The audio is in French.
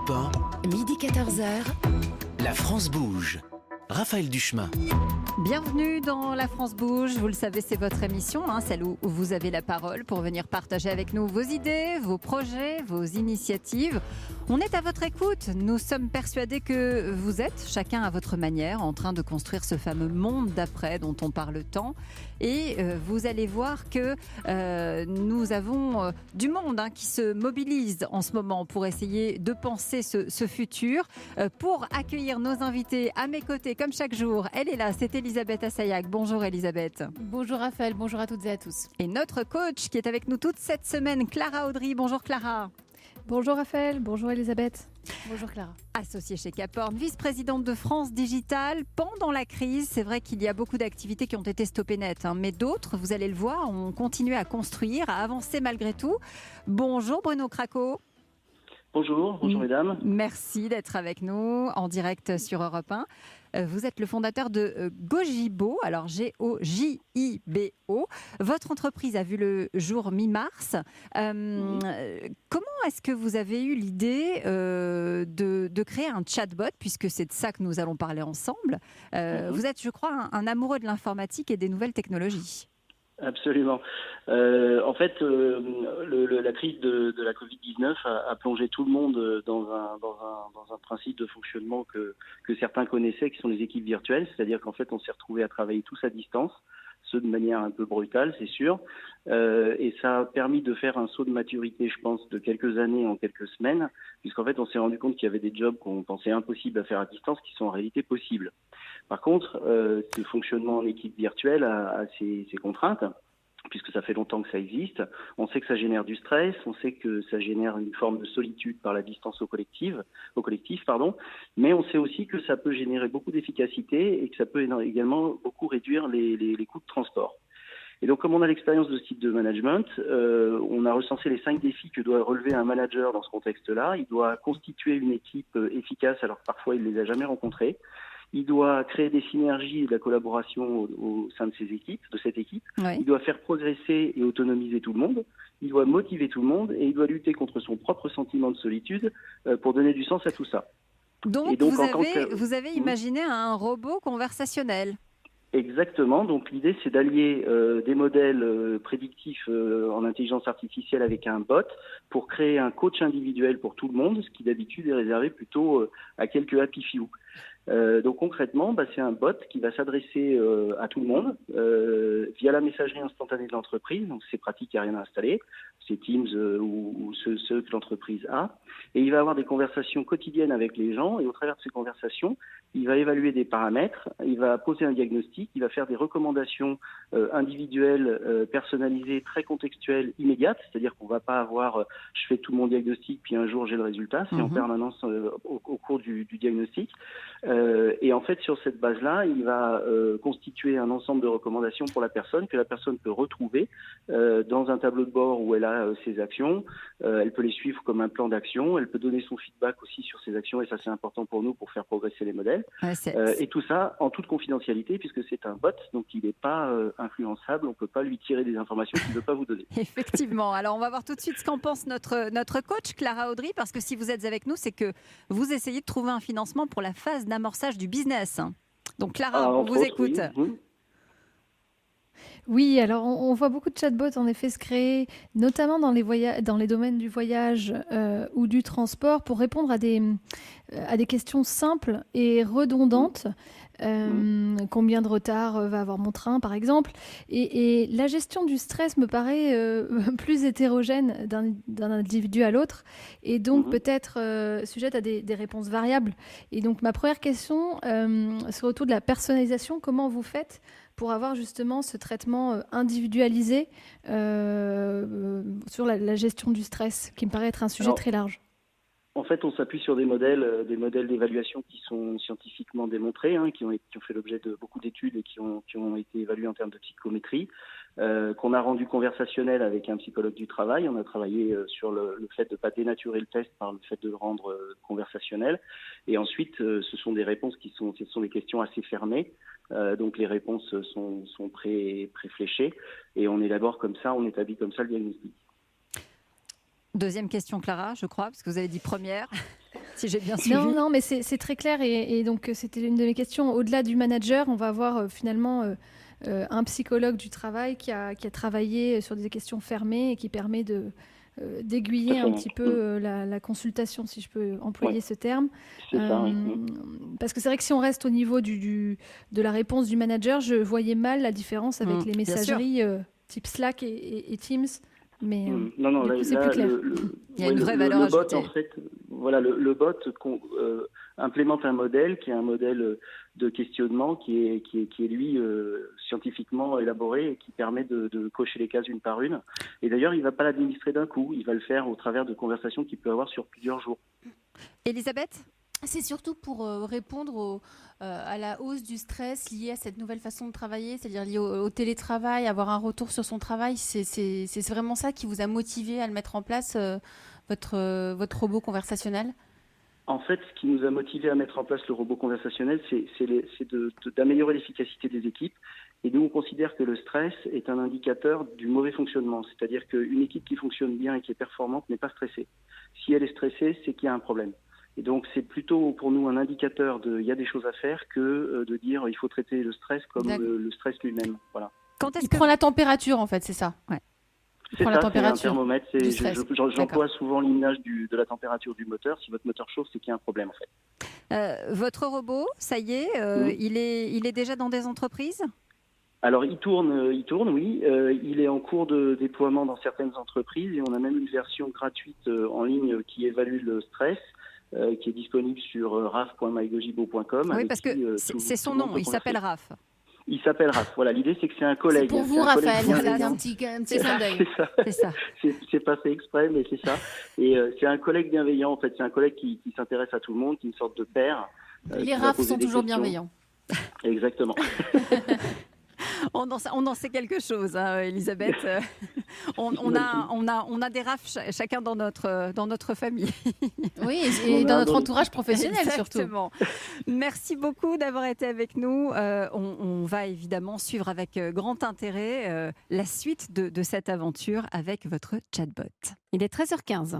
Europe 1, Midi 14h, la France bouge. Raphaël Duchemin. Bienvenue dans La France bouge. Vous le savez, c'est votre émission, celle où vous avez la parole pour venir partager avec nous vos idées, vos projets, vos initiatives. On est à votre écoute. Nous sommes persuadés que vous êtes, chacun à votre manière, en train de construire ce fameux monde d'après dont on parle tant. Et vous allez voir que nous avons du monde qui se mobilise en ce moment pour essayer de penser ce futur. Pour accueillir nos invités à mes côtés, comme chaque jour, elle est là, c'est Elisabeth Assayag. Bonjour Elisabeth. Bonjour Raphaël, bonjour à toutes et à tous. Et notre coach qui est avec nous toute cette semaine, Clara Audry. Bonjour Clara. Bonjour Raphaël, bonjour Elisabeth. Bonjour Clara. Associée chez Caporn, vice-présidente de France Digital. Pendant la crise, c'est vrai qu'il y a beaucoup d'activités qui ont été stoppées net, mais d'autres, vous allez le voir, ont continué à construire, à avancer malgré tout. Bonjour Bruno Craco. Bonjour mesdames. Merci d'être avec nous en direct sur Europe 1. Vous êtes le fondateur de Gojibo, alors G-O-J-I-B-O. Votre entreprise a vu le jour mi-mars. Comment est-ce que vous avez eu l'idée de créer un chatbot, puisque c'est de ça que nous allons parler ensemble. Vous êtes, je crois, un amoureux de l'informatique et des nouvelles technologies. Absolument. En fait, la crise de la Covid-19 a plongé tout le monde dans un principe de fonctionnement que certains connaissaient, qui sont les équipes virtuelles. C'est-à-dire qu'en fait, on s'est retrouvés à travailler tous à distance, ceux de manière un peu brutale, c'est sûr. Et ça a permis de faire un saut de maturité, je pense, de quelques années en quelques semaines, puisqu'en fait, on s'est rendu compte qu'il y avait des jobs qu'on pensait impossibles à faire à distance qui sont en réalité possibles. Par contre, ce fonctionnement en équipe virtuelle a ses contraintes, puisque ça fait longtemps que ça existe. On sait que ça génère du stress, on sait que ça génère une forme de solitude par la distance au collectif, mais on sait aussi que ça peut générer beaucoup d'efficacité et que ça peut également beaucoup réduire les coûts de transport. Et donc, comme on a l'expérience de ce type de management, on a recensé les 5 défis que doit relever un manager dans ce contexte-là. Il doit constituer une équipe efficace, alors que parfois il ne les a jamais rencontrées. Il doit créer des synergies et de la collaboration au sein de cette équipe. Oui. Il doit faire progresser et autonomiser tout le monde. Il doit motiver tout le monde et il doit lutter contre son propre sentiment de solitude pour donner du sens à tout ça. Donc vous avez imaginé un robot conversationnel. Exactement. Donc l'idée, c'est d'allier des modèles prédictifs en intelligence artificielle avec un bot pour créer un coach individuel pour tout le monde, ce qui d'habitude est réservé plutôt à quelques happy few. Donc concrètement, c'est un bot qui va s'adresser à tout le monde via la messagerie instantanée de l'entreprise. Donc c'est pratique, il n'y a rien à installer. C'est Teams ou ceux que l'entreprise a. Et il va avoir des conversations quotidiennes avec les gens. Et au travers de ces conversations, il va évaluer des paramètres, il va poser un diagnostic, il va faire des recommandations individuelles, personnalisées, très contextuelles, immédiates. C'est-à-dire qu'on ne va pas avoir je fais tout mon diagnostic, puis un jour j'ai le résultat. C'est en permanence au cours du diagnostic. Et en fait, sur cette base-là, il va constituer un ensemble de recommandations pour la personne, que la personne peut retrouver dans un tableau de bord où elle a ses actions. Elle peut les suivre comme un plan d'action. Elle peut donner son feedback aussi sur ses actions, et ça c'est important pour nous pour faire progresser les modèles. Ouais, et tout ça en toute confidentialité, puisque c'est un bot, donc il n'est pas influençable. On ne peut pas lui tirer des informations qu'il ne veut pas vous donner. Effectivement. Alors on va voir tout de suite ce qu'en pense notre coach Clara Audry, parce que si vous êtes avec nous, c'est que vous essayez de trouver un financement pour la phase d'amorçage du business. Donc Clara, on vous écoute. Oui. Oui, alors on voit beaucoup de chatbots en effet se créer, notamment dans les domaines du voyage ou du transport, pour répondre à des questions simples et redondantes. Combien de retard va avoir mon train, par exemple. Et la gestion du stress me paraît plus hétérogène d'un individu à l'autre, et donc peut-être sujette à des réponses variables. Et donc ma première question serait autour de la personnalisation. Comment vous faites pour avoir justement ce traitement individualisé sur la gestion du stress, qui me paraît être un sujet très large? En fait, on s'appuie sur des modèles d'évaluation qui sont scientifiquement démontrés, qui ont fait l'objet de beaucoup d'études et qui ont été évalués en termes de psychométrie, qu'on a rendu conversationnel avec un psychologue du travail. On a travaillé sur le fait de ne pas dénaturer le test par le fait de le rendre conversationnel. Et ensuite, ce sont des réponses ce sont des questions assez fermées. Donc les réponses sont pré-fléchées et on élabore comme ça, on établit comme ça le diagnostic. Deuxième question, Clara, je crois, parce que vous avez dit première. si j'ai bien suivi. Non, mais c'est très clair. Et donc, c'était une de mes questions. Au-delà du manager, on va avoir finalement un psychologue du travail qui a travaillé sur des questions fermées et qui permet d'aiguiller un petit peu la consultation, si je peux employer ce terme. C'est ça, oui. Parce que c'est vrai que si on reste au niveau de la réponse du manager, je voyais mal la différence avec les messageries type Slack et Teams. Mais non, du là, coup, c'est plus clair. Il y a une vraie valeur ajoutée. Le bot, en fait, voilà, le bot implémente un modèle qui est un modèle de questionnement qui est lui scientifiquement élaboré et qui permet de cocher les cases une par une. Et d'ailleurs, il ne va pas l'administrer d'un coup, il va le faire au travers de conversations qu'il peut avoir sur plusieurs jours. Elisabeth ? C'est surtout pour répondre à la hausse du stress lié à cette nouvelle façon de travailler, c'est-à-dire lié au télétravail, avoir un retour sur son travail. C'est vraiment ça qui vous a motivé à le mettre en place, votre robot conversationnel ? En fait, ce qui nous a motivé à mettre en place le robot conversationnel, c'est d'améliorer l'efficacité des équipes. Et nous, on considère que le stress est un indicateur du mauvais fonctionnement. C'est-à-dire qu'une équipe qui fonctionne bien et qui est performante n'est pas stressée. Si elle est stressée, c'est qu'il y a un problème. Et donc, c'est plutôt pour nous un indicateur il y a des choses à faire que de dire il faut traiter le stress comme le stress lui-même. Voilà. Il prend la température, en fait, c'est ça. Ouais. C'est la ça, température c'est un thermomètre. du stress. J'emploie souvent l'image de la température du moteur. Si votre moteur chauffe, c'est qu'il y a un problème, en fait. Votre robot, ça y est, il est déjà dans des entreprises ? Alors, il tourne, oui. Il est en cours de déploiement dans certaines entreprises et on a même une version gratuite en ligne qui évalue le stress. Qui est disponible sur raf.mygojibo.com. Oui, parce que c'est son nom, il s'appelle Raph. Il s'appelle Raph. Voilà, l'idée c'est que c'est un collègue. C'est pour vous, Raphaël, c'était un petit clin d'œil. C'est ça. C'est pas fait exprès, mais c'est ça. Et c'est un collègue bienveillant, en fait. C'est un collègue qui s'intéresse à tout le monde, qui est une sorte de père. Les Raph sont toujours bienveillants. Exactement. On en sait quelque chose, hein, Elisabeth. On a des rafs chacun dans notre famille. Oui, et dans notre entourage professionnel surtout. Exactement. Merci beaucoup d'avoir été avec nous. On va évidemment suivre avec grand intérêt la suite de cette aventure avec votre chatbot. Il est 13h15.